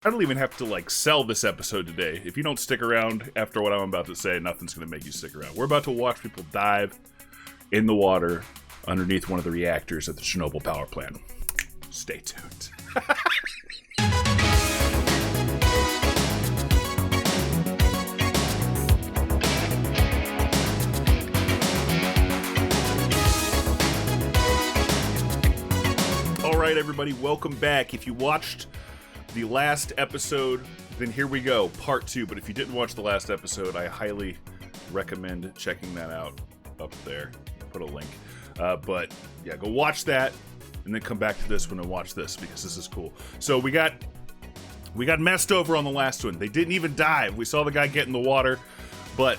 I don't even have to, like, sell this episode today. If you don't stick around after what I'm about to say, nothing's going to make you stick around. We're about to watch people dive in the water underneath one of the reactors at the Chernobyl power plant. Stay tuned. Alright, everybody, welcome back. If you watched the last episode, then here we go, part 2. But if you didn't watch the last episode, I highly recommend checking that out up there. Put a link. But yeah, go watch that and then come back to this one and watch this because this is cool. So we got messed over on the last one. They didn't even dive. We saw the guy get in the water, but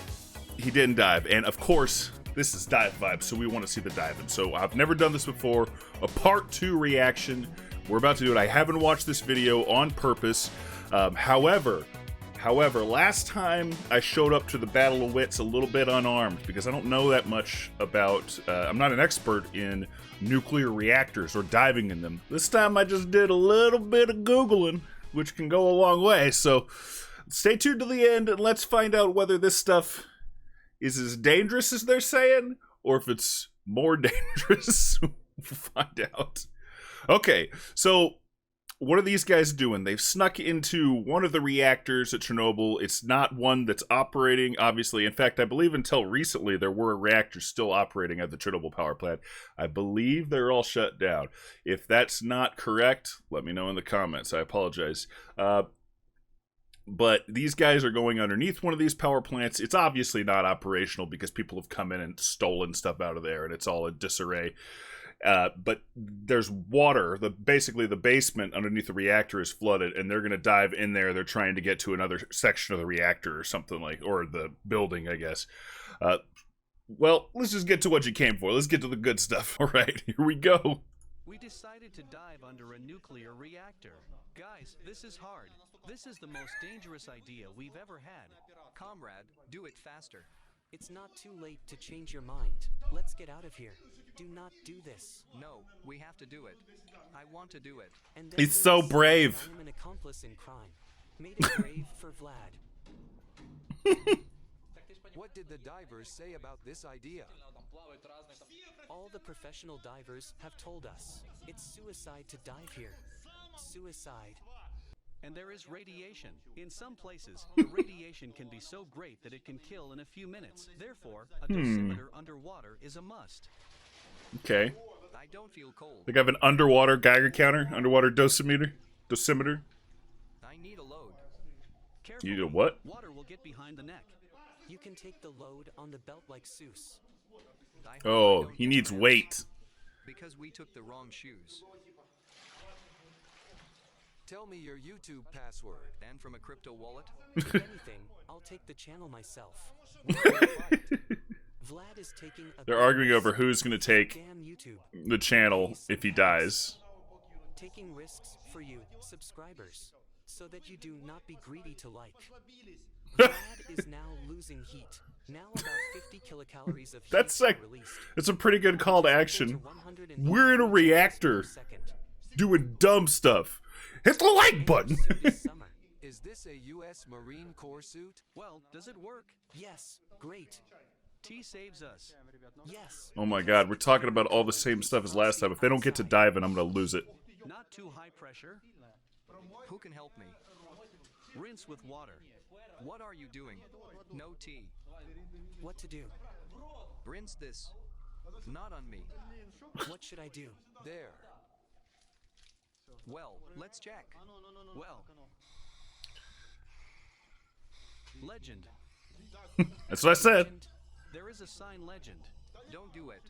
he didn't dive. And of course, this is DiveVibe, so we want to see the diving. So I've never done this before. A part 2 reaction. We're about to do it. I haven't watched this video on purpose. However, last time I showed up to the Battle of Wits a little bit unarmed because I don't know that much about, I'm not an expert in nuclear reactors or diving in them. This time I just did a little bit of Googling, which can go a long way. So stay tuned to the end and let's find out whether this stuff is as dangerous as they're saying or if it's more dangerous. We'll find out. Okay, so what are these guys doing? They've snuck into one of the reactors at Chernobyl. It's not one that's operating, obviously. In fact, I believe until recently there were reactors still operating at the Chernobyl power plant. I believe they're all shut down. If that's not correct, let me know in the comments. I apologize. But these guys are going underneath one of these power plants. It's obviously not operational because people have come in and stolen stuff out of there, and it's all in disarray. But there's water. Basically, the basement underneath the reactor is flooded, and they're going to dive in there. They're trying to get to another section of the reactor or something like, or the building, I guess. Well, let's just get to what you came for. Let's get to the good stuff. All right, here we go. We decided to dive under a nuclear reactor. Guys, this is hard. This is the most dangerous idea we've ever had. Comrade, do it faster. It's not too late to change your mind. Let's get out of here. Do not do this. No, we have to do it. I want to do it. And He's so brave. I'm an accomplice in crime. Made it brave for Vlad. What did the divers say about this idea? All the professional divers have told us. It's suicide to dive here. Suicide. And there is radiation. In some places, the radiation can be so great that it can kill in a few minutes. Therefore, a dosimeter underwater is a must. Okay. I don't feel cold. They have an underwater Geiger counter, underwater dosimeter. I need a load. Careful. You do what? Water will get behind the neck. You can take the load on the belt like Seuss. I hope I Oh, don't he get needs cramps. weight. Because we took the wrong shoes. Tell me your YouTube password. And from a crypto wallet? If anything, I'll take the channel myself. Vlad is taking a They're arguing over who's going to take damn YouTube. the channel if he dies. Taking risks for you, subscribers, so that you do not be greedy to like. Vlad is now losing heat. Now about 50 kilocalories of heat That's are released. It's a pretty good call to action. To 180 We're in a reactor per second. doing dumb stuff. Hit the like button. Suit is summer. Is this a U.S. Marine Corps suit? Well, does it work? Yes, great. T saves us. Yes. Oh my god, we're talking about all the same stuff as last time. If they don't get to diving, I'm going to lose it. Not too high pressure. Who can help me? Rinse with water. What are you doing? No tea. What to do? Rinse this. Not on me. What should I do? There. Well, let's check. Well. Legend. That's what I said. And There is a sign legend. Don't do it.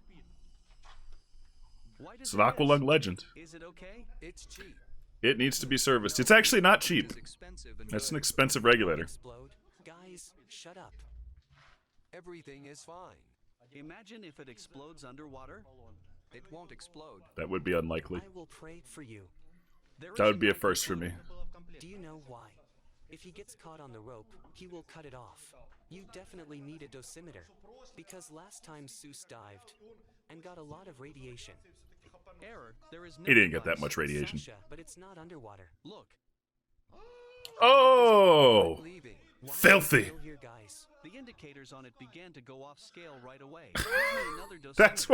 Why does It's an Aqualung legend. Is it okay? It's cheap. It needs to be serviced. It's actually not cheap. It's expensive and That's an good. expensive regulator. explode. Guys, shut up. Everything is fine. Imagine if it explodes underwater. It won't explode. That would be unlikely. I will pray for you. There That is would be a first for me. Do you know why? If he gets caught on the rope, he will cut it off. You definitely need a dosimeter. Because last time Seuss dived and got a lot of radiation. Error. There is no He didn't get that device. much radiation. Sasha, but it's not underwater. Look. Oh, I'm leaving. Why are you filthy. still here, guys? The indicators on it began to go off scale right away. Give me another That's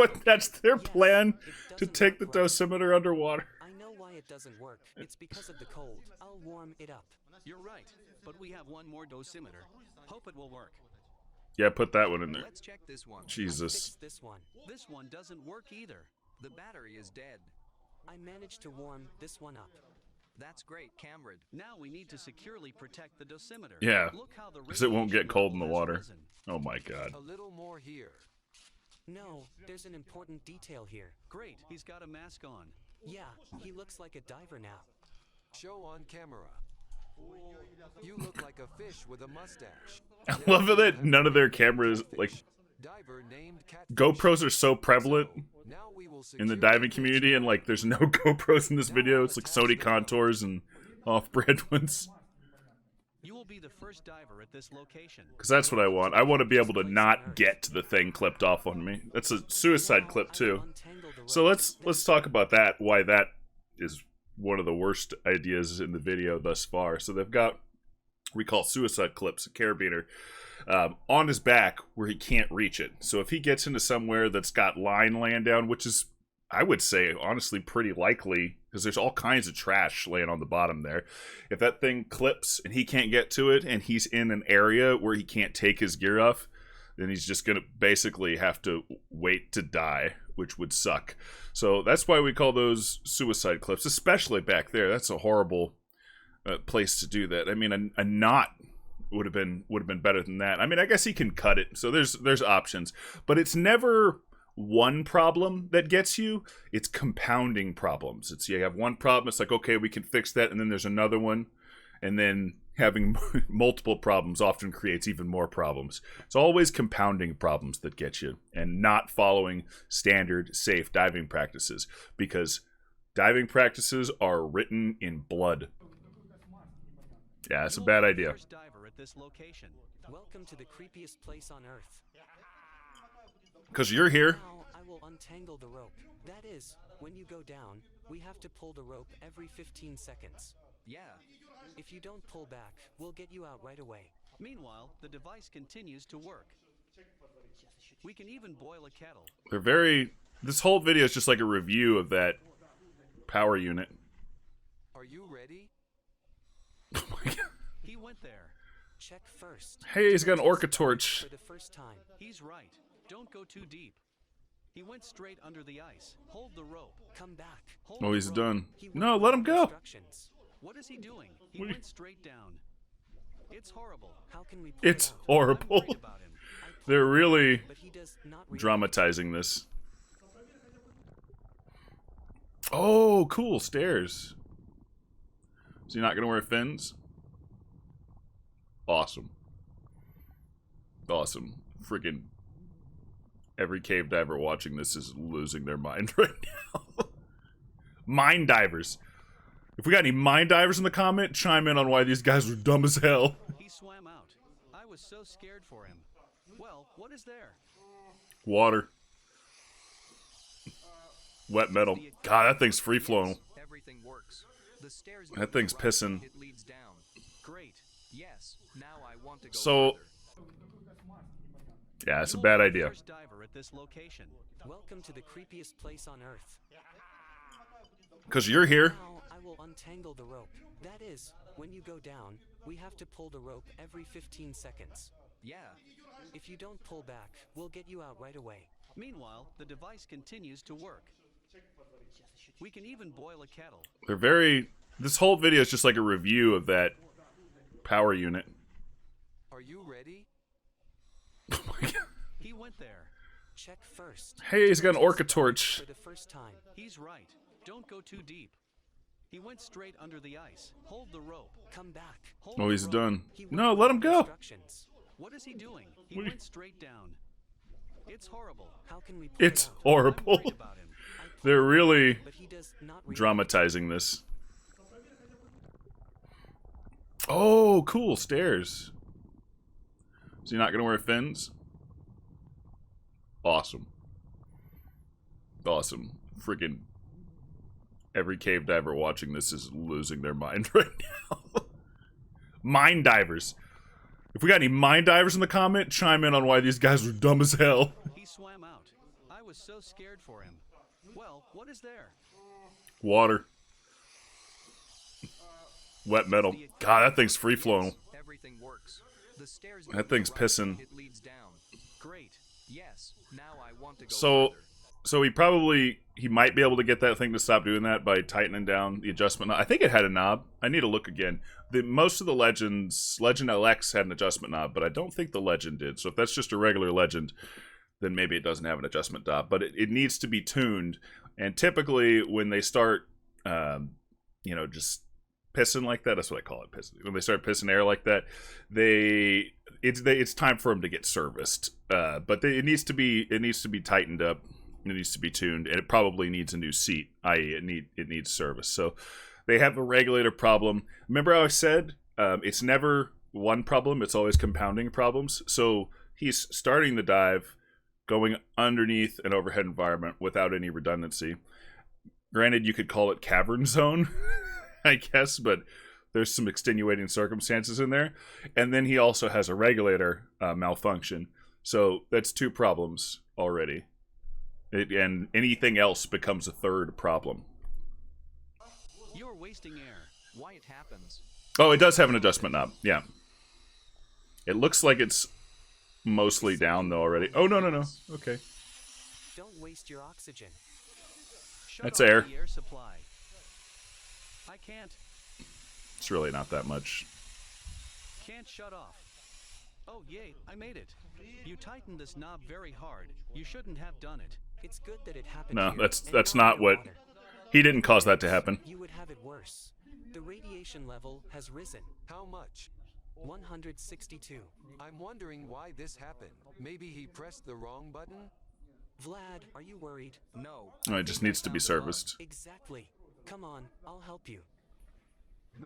their Yes, plan, it to doesn't take the work right. dosimeter underwater. I know why it doesn't work. It's because of the cold. I'll warm it up. You're right, but we have one more dosimeter. Hope it will work. Yeah, put that one in there. Let's check this one. I Jesus. fixed this one. This one doesn't work either. The battery is dead. I managed to warm this one up. That's great, Cameron. Now we need to securely protect the dosimeter. Yeah, Look how the because it won't get radiation cold in the level has water. risen. Oh my god. A little more here. No, there's an important detail here. Great, he's got a mask on. Yeah, he looks like a diver now. Show on camera. You look like a fish with a mustache. I love it that none of their cameras, like, Diver named Catfish. GoPros are so prevalent Now we will in the secure diving community, and like there's no GoPros in this video. It's like Sony Contours and off-brand ones. You will be the first diver at this location. Because that's what I want. I want to be able to not get the thing clipped off on me. That's a suicide clip too. So let's talk about that. Why that is one of the worst ideas in the video thus far. So they've got, we call suicide clips, a carabiner, on his back where he can't reach it. So if he gets into somewhere that's got line laying down, which is, I would say, honestly pretty likely, because there's all kinds of trash laying on the bottom there. If that thing clips and he can't get to it, and he's in an area where he can't take his gear off, then he's just going to basically have to wait to die, which would suck. So that's why we call those suicide clips, especially back there. That's a horrible place to do that. I mean, a knot would have been better than that. I mean, I guess he can cut it, so there's options, but it's never one problem that gets you. It's compounding problems. It's, you have one problem, it's like, okay, we can fix that, and then there's another one, and then having multiple problems often creates even more problems. It's always compounding problems that get you, and not following standard safe diving practices, because diving practices are written in blood. Yeah, it's a You will bad be the idea. first diver at this location. Welcome to the creepiest place on Earth. Because you're here. Now I will untangle the rope. That is, when you go down, we have to pull the rope every 15 seconds. Yeah. If you don't pull back, we'll get you out right away. Meanwhile, the device continues to work. We can even boil a kettle. They're very... This whole video is just like a review of that power unit. Are you ready? Oh my god. He went there. Check first. Hey, he's got an orca torch. For the first time. He's right. Don't go too deep. He went straight under the ice. Hold the rope. Come back. Hold Oh, the he's rope. done. He No, went let him with go. instructions. What is he doing? He What do you- went straight down. It's horrible. How can we pull It's it out? I'm horrible. worried about him. I pulled They're it, really but he does not react. dramatizing this. Oh, cool. Stairs. So you're not going to wear fins? Awesome. Awesome. Friggin' every cave diver watching this is losing their mind right now. Mine divers. If we got any mine divers in the comment, chime in on why these guys are dumb as hell. He swam out. I was so scared for him. Well, what is there? Water. Wet metal. God, that thing's free flowing. Everything works. The stairs That thing's right. pissing. It leads down. Great. Yes. Now I want to go So- further. Yeah, it's a You will bad be the idea. first diver at this location. Welcome to the creepiest place on Earth. Because you're here. Now I will untangle the rope. That is, when you go down, we have to pull the rope every 15 seconds. Yeah. If you don't pull back, we'll get you out right away. Meanwhile, the device continues to work. We can even boil a kettle. They're very... This whole video is just like a review of that power unit. Are you ready? Oh my god. He went there. Check first. Hey, he's got an orca torch. For the first time. He's right. Don't go too deep. He went straight under the ice. Hold the rope. Come back. Hold Oh, the he's rope. done. He No, went let him with go. instructions. What is he doing? He What do you- went straight down. It's horrible. How can we pull It's it out? I'm horrible. worried about him. I pulled They're it, really but he does not react. dramatizing this. Oh, cool. Stairs. So you're not going to wear fins? Awesome. Awesome. Friggin' every cave diver watching this is losing their mind right now. Mine divers. If we got any mine divers in the comment, chime in on why these guys were dumb as hell. He swam out. I was so scared for him. Well, what is there? Water. Wet metal. God, that thing's free flowing. Everything works. The stairs That thing's pissing. It leads down. Great. Yes. Now I want to go So, further. he might be able to get that thing to stop doing that by tightening down the adjustment knob. I think it had a knob. I need to look again. Most of the Legend LX had an adjustment knob, but I don't think the Legend did. So if that's just a regular Legend, then maybe it doesn't have an adjustment knob. But it needs to be tuned. And typically when they start, just pissing like that, that's what I call it, pissing. When they start pissing air like that, it's time for them to get serviced. But it needs to be tightened up. It needs to be tuned, and it probably needs a new seat, i.e. it needs service. So they have a regulator problem. Remember how I said it's never one problem, it's always compounding problems. So he's starting the dive, going underneath an overhead environment without any redundancy. Granted, you could call it cavern zone, I guess, but there's some extenuating circumstances in there. And then he also has a regulator malfunction. So that's two problems already. And anything else becomes a third problem. You're wasting air. Why it happens? Oh, it does have an adjustment knob. Yeah. It looks like it's mostly down, though, already. Oh, no. Okay. Don't waste your oxygen. Shut That's off air. the air supply. I can't It's really not that much. shut off. Oh, yay, I made it. You tightened this knob very hard. You shouldn't have done it. It's good that it happened No, here, that's and not what... underwater. He didn't cause that to happen. You would have it worse. The radiation level has risen. How much? 162. I'm wondering why this happened. Maybe he pressed the wrong button? Vlad, are you worried? No. Oh, it just needs to be serviced. Exactly. Come on, I'll help you.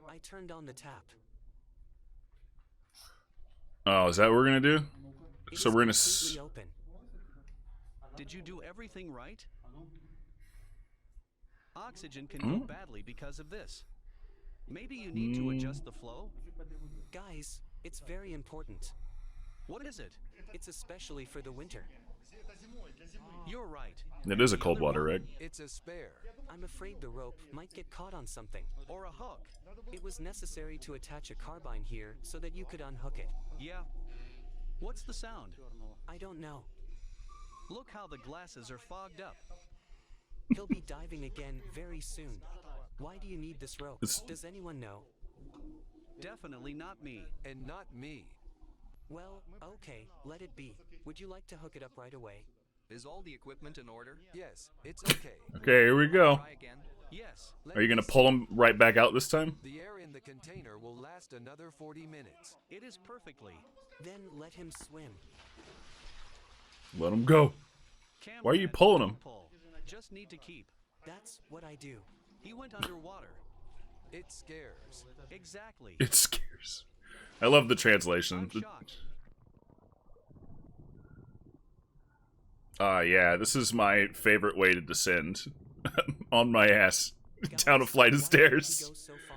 I turned on the tap. Oh, is that what we're gonna do? It So is we're gonna... completely open. Did you do everything right? Oxygen can go badly because of this. Maybe you need to adjust the flow? Guys, it's very important. What is it? It's especially for the winter. You're right. It is a cold water rig. It's a spare. I'm afraid the rope might get caught on something. Or a hook. It was necessary to attach a carbine here so that you could unhook it. Yeah. What's the sound? I don't know. Look how the glasses are fogged up. He'll be diving again very soon. Why do you need this rope? Does anyone know? Definitely not me. And not me. Well, okay, let it be. Would you like to hook it up right away? Is all the equipment in order? Yes, it's okay. Okay, here we go. Try again. Yes. Let Are you me gonna see. pull him right back out this time? The air in the container will last another 40 minutes. It is perfectly. Then let him swim. Let him go. Camera Why are you man, pulling don't him? Pull. Just need to keep. That's what I do. He went underwater. It scares. Exactly. It scares. I love the translation. I'm shocked. Yeah, this is my favorite way to descend. On my ass. Down a Guys, flight of why did he stairs. go so far?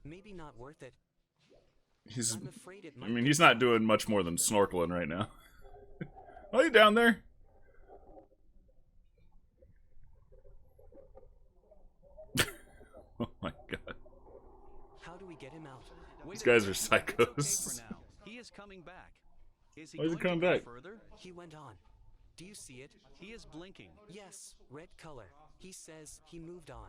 Maybe not worth it. He's... I'm afraid it I might mean, get he's not caught. doing much more than snorkeling right now. Are you down there? Oh my god. How do we get him out? Wait These a guys are minute. It's okay psychos. for now. He is coming back. Is he Why is he going coming to go back? further? He went on. Do you see it? He is blinking. Yes, red color. He says he moved on.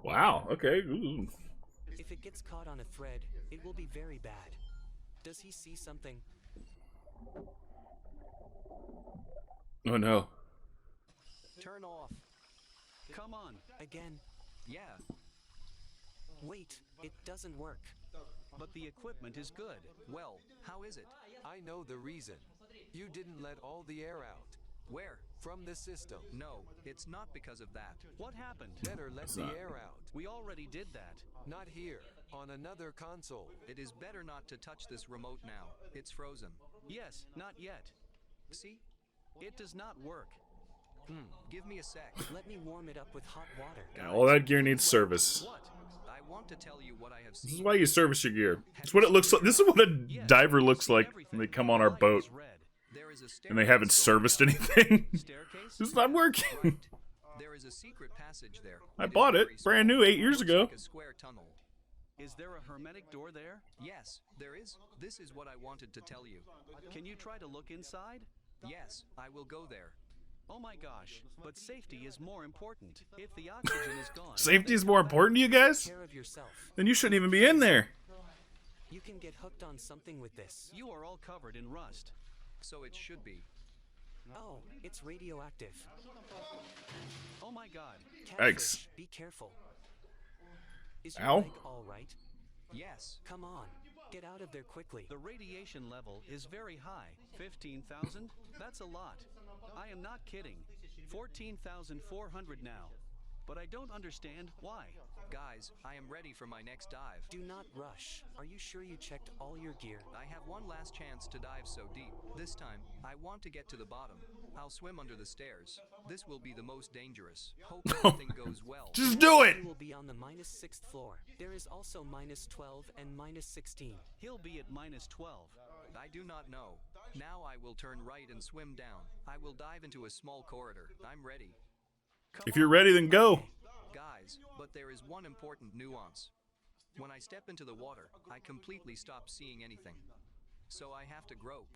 Wow, okay. Ooh. If it gets caught on a thread, it will be very bad. Does he see something? Oh no. Turn off. Come on. Again. Yeah. Wait, it doesn't work. But the equipment is good. Well, how is it? I know the reason. You didn't let all the air out. Where? From the system. No, it's not because of that. What happened? Better let the not. air out. We already did that. Not here. On another console. It is better not to touch this remote now. It's frozen. Yes, not yet. See? It does not work. Give me a sec. Let me warm it up with hot water. All that gear needs service. What? I want to tell you what I have This is seen. why you service your gear. It's what it looks like. This is what a diver looks like when they come on our boat There is a and they haven't serviced anything. Staircase? It's not working. Right. There is a secret passage there. I is bought it, very brand small. new, 8 years Looks ago. like a square tunnel. Is there a hermetic door there? Yes, there is. This is what I wanted to tell you. Can you try to look inside? Yes, I will go there. Oh my gosh, but safety is more important. If the oxygen is gone... Safety is more important to you guys? Take care of yourself. Then you shouldn't even be in there. You can get hooked on something with this. You are all covered in rust. So it should be. Oh, it's radioactive. Oh my god. Yikes. Catfish, be careful. Is your Ow. leg all right? Yes. Come on, get out of there quickly. The radiation level is very high. 15,000? That's a lot. I am not kidding. 14,400 now. But I don't understand why. Guys, I am ready for my next dive. Do not rush. Are you sure you checked all your gear? I have one last chance to dive so deep. This time, I want to get to the bottom. I'll swim under the stairs. This will be the most dangerous. Hope everything goes well. Just do it! You will be on the -6th floor. There is also -12 and -16. He'll be at -12. I do not know. Now I will turn right and swim down. I will dive into a small corridor. I'm ready. If you're ready, then go. Guys, but there is one important nuance. When I step into the water, I completely stop seeing anything. So I have to grope.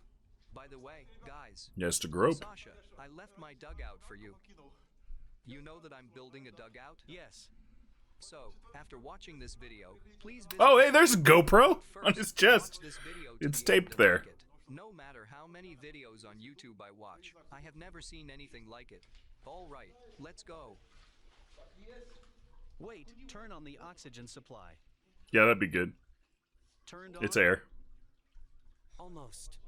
By the way, guys, Yes, to grope. Sasha, I left my dugout for you. You know that I'm building a dugout? Yes. So, after watching this video, please visit Oh, hey, there's a my GoPro First, on his chest. watch this video to It's the end taped and there. like it. No matter how many videos on YouTube I watch, I have never seen anything like it. All right, let's go. Wait, turn on the oxygen supply. Yeah, that'd be good. Turned on? It's air. Almost.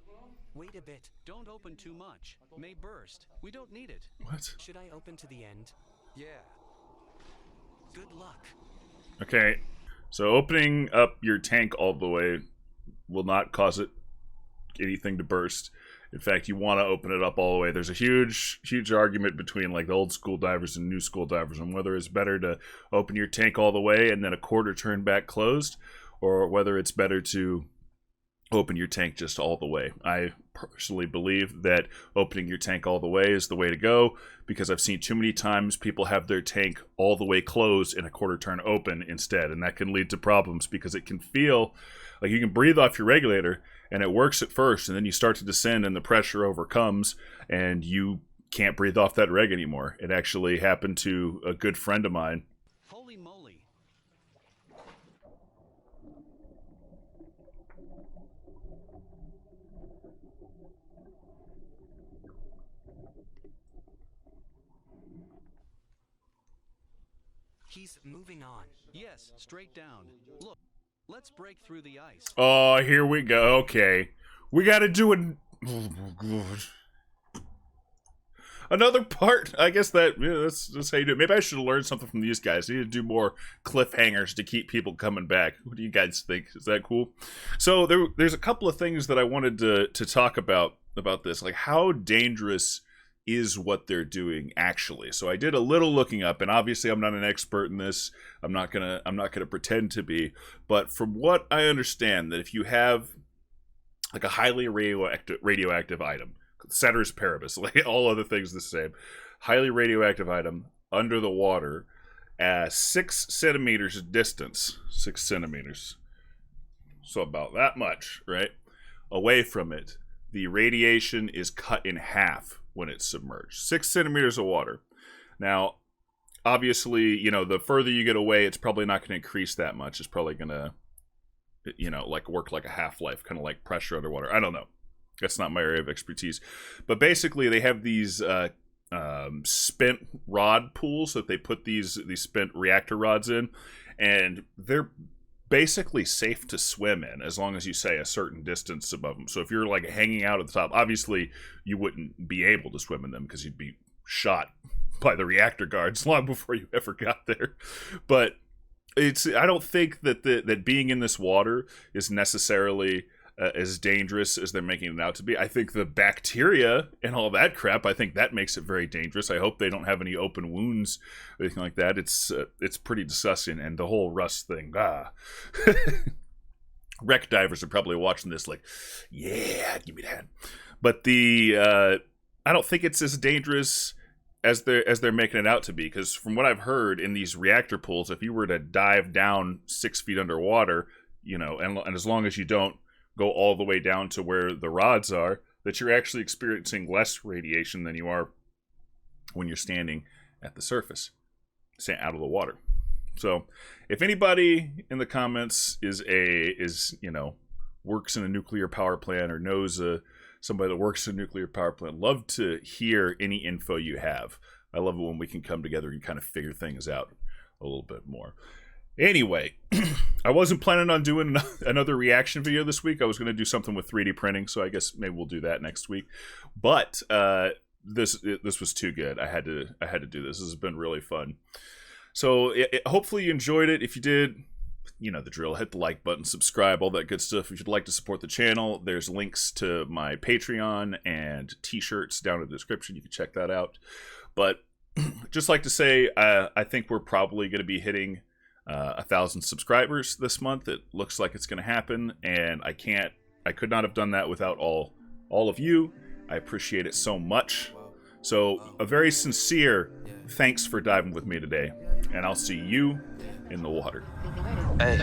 Wait a bit. Don't open too much. May burst. We don't need it. What? Should I open to the end? Yeah. Good luck. Okay, so opening up your tank all the way will not cause anything to burst. In fact, you want to open it up all the way. There's a huge argument between like the old school divers and new school divers on whether it's better to open your tank all the way and then a quarter turn back closed, or whether it's better to open your tank just all the way. I personally believe that opening your tank all the way is the way to go, because I've seen too many times people have their tank all the way closed and a quarter turn open instead, and that can lead to problems because it can feel like you can breathe off your regulator and it works at first, and then you start to descend and the pressure overcomes and you can't breathe off that reg anymore. It actually happened to a good friend of mine. Holy moly. He's moving on. Yes, straight down. Look, let's break through the ice. Oh, here we go. Okay. We gotta do an... Oh, my God. Another part. I guess that's how you do it. Maybe I should have learned something from these guys. I need to do more cliffhangers to keep people coming back. What do you guys think? Is that cool? So there's a couple of things that I wanted to talk about this. Like, how dangerous is what they're doing actually? So I did a little looking up, and obviously I'm not an expert in this. I'm not gonna pretend to be. But from what I understand, that if you have like a highly radioactive item, ceteris paribus, like all other things the same, highly radioactive item under the water at 6 centimeters distance, 6 centimeters, so about that much, right, away from it, the radiation is cut in half when it's submerged. 6 centimeters of water. Now, obviously, you know, the further you get away, it's probably not going to increase that much. It's probably going to, you know, like work like a half-life, kind of like pressure underwater. I don't know. That's not my area of expertise. But basically, they have these spent rod pools that they put these spent reactor rods in, and they're basically safe to swim in as long as you say a certain distance above them. So if you're like hanging out at the top, obviously you wouldn't be able to swim in them because you'd be shot by the reactor guards long before you ever got there. But I don't think that that being in this water is necessarily as dangerous as they're making it out to be. I think the bacteria and all that crap, I think that makes it very dangerous. I hope they don't have any open wounds or anything like that. It's pretty disgusting, and the whole rust thing. Wreck divers are probably watching this like, yeah, give me that. But I don't think it's as dangerous as they're making it out to be, because from what I've heard in these reactor pools, if you were to dive down 6 feet underwater, and as long as you don't go all the way down to where the rods are, that you're actually experiencing less radiation than you are when you're standing at the surface, out of the water. So if anybody in the comments works in a nuclear power plant or knows somebody that works in a nuclear power plant, love to hear any info you have. I love it when we can come together and kind of figure things out a little bit more. Anyway, I wasn't planning on doing another reaction video this week. I was going to do something with 3D printing, so I guess maybe we'll do that next week. But this was too good. I had to do this. This has been really fun. So hopefully you enjoyed it. If you did, you know the drill. Hit the like button, subscribe, all that good stuff. If you'd like to support the channel, there's links to my Patreon and t-shirts down in the description. You can check that out. But just like to say, I think we're probably going to be hitting 1,000 subscribers this month. It looks like it's going to happen, and I could not have done that without all of you. I appreciate it so much. So a very sincere thanks for diving with me today, and I'll see you in the water. Hey.